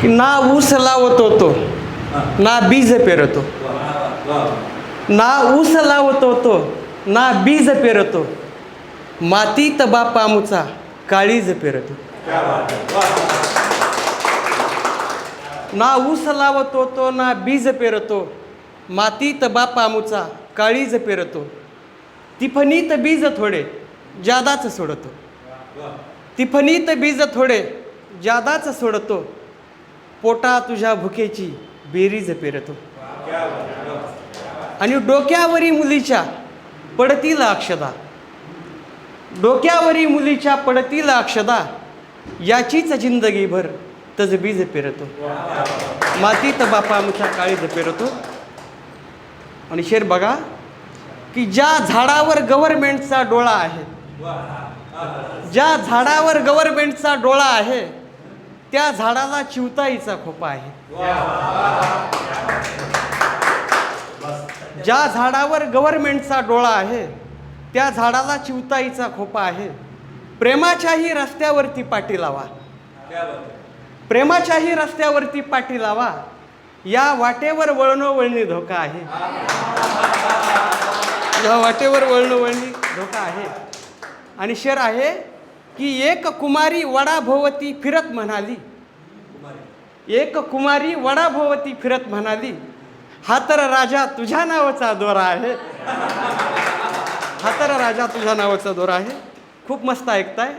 की ना ऊस लावत होतो ना बीज पेरतो, ना ऊस लावत होतो ना बीज पेरतो, मातीत बाप आमुचा काळीज पेरतो. ना ऊस लावत होतो ना बीज पेरतो, मातीत बाप आमुचा काळीज पेरतो. तिफणीत बीज थोडे जादाच सोडतो, तिफणीत बीज थोडे जादाच सोडतो, पोटा तुझ्या भुकेची बेरीज पेरतो. आणि डोक्यावरी मुलीच्या पडतील अक्षदा, डोक्यावरी मुलीच्या पडतील अक्षदा, याचीच जिंदगीभर तजबीज पेरतो, मातीत बापा आमच्या काळीज पेरतो. आणि शेर बघा की ज्या झाडावर गव्हर्नमेंटचा डोळा आहे, ज्या झाडावर गव्हर्नमेंटचा डोळा आहे, त्या झाडाला चिवताईचा खोपा आहे. ज्या झाडावर गव्हर्नमेंटचा डोळा आहे, त्या झाडाला चिवताईचा खोपा आहे. प्रेमाच्याही रस्त्यावरती पाठी लावा, प्रेमाच्याही रस्त्यावरती पाठी लावा, या वाटेवर वळणोवळणी धोका आहे, या वाटेवर वळणोवळणी धोका आहे. आणि शेर आहे की एक कुमारी वडाभोवती फिरत म्हणाली, एक कुमारी वडाभोवती फिरत म्हणाली, हा तर राजा तुझ्या नावाचा दोरा आहे, हा तर राजा तुझ्या नावाचा दोरा आहे. खूप मस्त ऐकताय.